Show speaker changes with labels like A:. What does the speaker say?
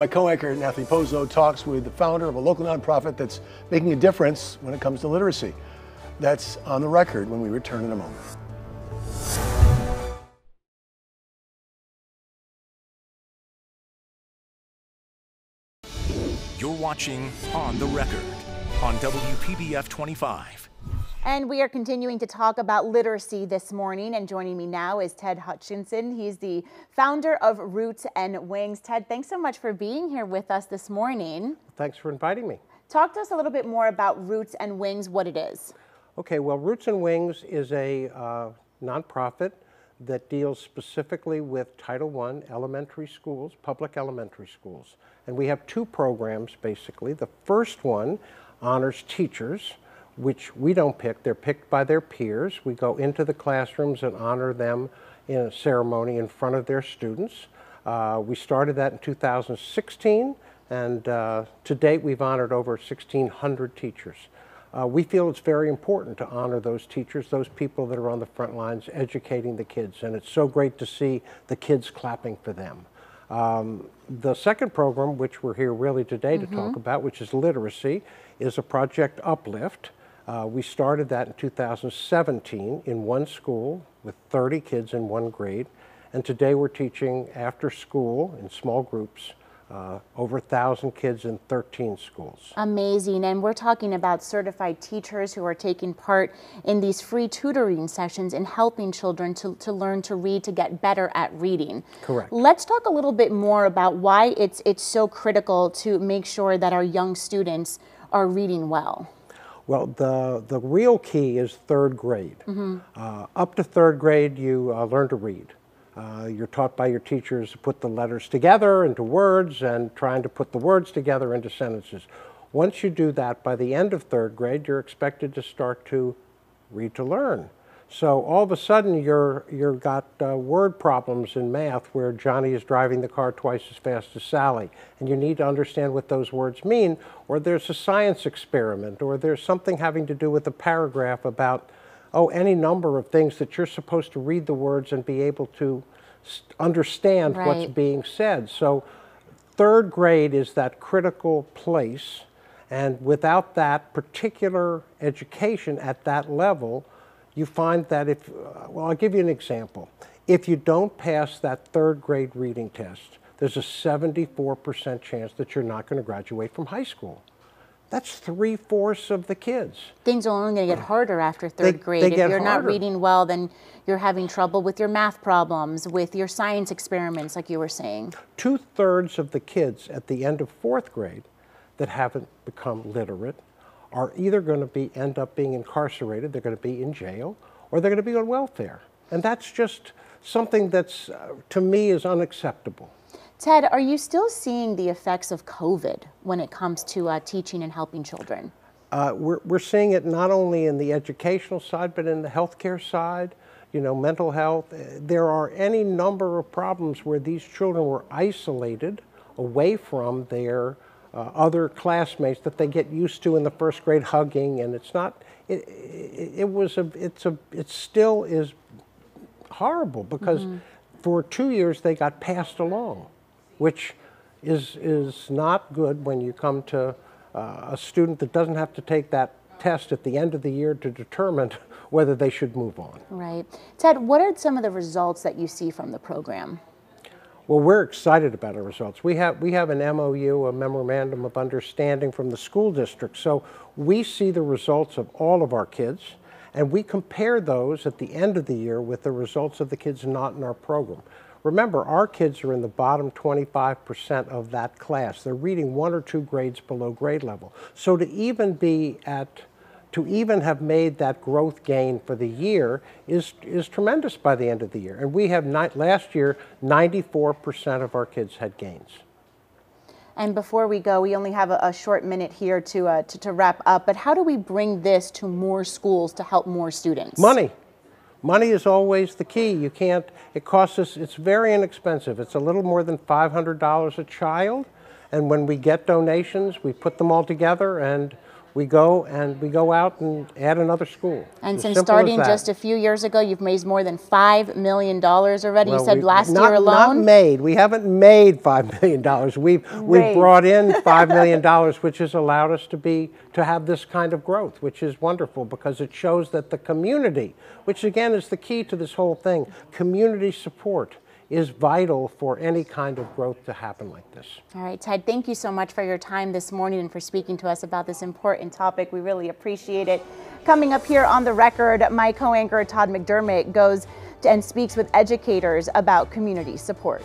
A: My co-anchor, Nathalie Pozzo, talks with the founder of a local nonprofit that's making a difference when it comes to literacy. That's on the record when we return in a moment.
B: You're watching On the Record on WPBF 25.
C: And we are continuing to talk about literacy this morning, and joining me now is Ted Hoskinson. He's the founder of Roots and Wings. Ted, thanks so much for being here with us this morning.
D: Thanks for inviting me.
C: Talk to us a little bit more about Roots and Wings, what it is.
D: Okay, well, Roots and Wings is a nonprofit that deals specifically with Title I elementary schools, public elementary schools. And we have two programs, basically. The first one honors teachers, which we don't pick. They're picked by their peers. We go into the classrooms and honor them in a ceremony in front of their students. We started that in 2016, and to date we've honored over 1,600 teachers. We feel it's very important to honor those teachers, those people that are on the front lines educating the kids, and it's so great to see the kids clapping for them. The second program, which we're here really today to talk about, which is literacy, is a Project Uplift. We started that in 2017 in one school with 30 kids in one grade, and today we're teaching after school in small groups, over 1,000 kids in 13 schools.
C: Amazing, and we're talking about certified teachers who are taking part in these free tutoring sessions and helping children to learn to read, to get better at reading.
D: Correct.
C: Let's talk a little bit more about why it's so critical to make sure that our young students are reading well.
D: Well, the real key is third grade. Up to third grade, you learn to read. You're taught by your teachers to put the letters together into words and trying to put the words together into sentences. Once you do that, by the end of third grade, you're expected to start to read to learn. So all of a sudden, you've got word problems in math where Johnny is driving the car twice as fast as Sally, and you need to understand what those words mean, or there's a science experiment, or there's something having to do with a paragraph about, any number of things that you're supposed to read the words and be able to understand what's being said. So third grade is that critical place, and without that particular education at that level, you find that I'll give you an example. If you don't pass that third grade reading test, there's a 74% chance that you're not going to graduate from high school. That's 3/4 of the kids.
C: Things are only going to get harder after third grade. If you're not reading well, then you're having trouble with your math problems, with your science experiments, like you were saying. 2/3
D: of the kids at the end of fourth grade that haven't become literate are either going to end up being incarcerated, they're going to be in jail, or they're going to be on welfare. And that's just something that's, to me, is unacceptable.
C: Ted, are you still seeing the effects of COVID when it comes to teaching and helping children?
D: We're seeing it not only in the educational side, but in the healthcare side, mental health. There are any number of problems where these children were isolated away from their other classmates that they get used to in the first grade, hugging, and it's not. It still is horrible because for 2 years they got passed along, which is not good when you come to a student that doesn't have to take that test at the end of the year to determine whether they should move on.
C: Right. Ted, what are some of the results that you see from the program?
D: Well, we're excited about our results. We have an MOU, a Memorandum of Understanding from the school district. So we see the results of all of our kids, and we compare those at the end of the year with the results of the kids not in our program. Remember, our kids are in the bottom 25% of that class. They're reading 1 or 2 grades below grade level. So to even have made that growth gain for the year is tremendous by the end of the year. And we have, last year, 94% of our kids had gains.
C: And before we go, we only have a short minute here to wrap up, but how do we bring this to more schools to help more students?
D: Money. Money is always the key. You can't, it costs us, it's very inexpensive. It's a little more than $500 a child. And when we get donations, we put them all together and we go out and add another school.
C: And
D: As
C: since
D: simple as
C: starting
D: that.
C: just a few years ago, you've raised more than $5 million already.
D: Well,
C: you said last
D: not,
C: year alone?
D: Not made. We haven't made $5 million. We've brought in $5 million, which has allowed us to have this kind of growth, which is wonderful because it shows that the community, which again is the key to this whole thing, community support is vital for any kind of growth to happen like this.
C: All right, Ted, thank you so much for your time this morning and for speaking to us about this important topic. We really appreciate it. Coming up here on The Record, my co-anchor Todd McDermott goes and speaks with educators about community support.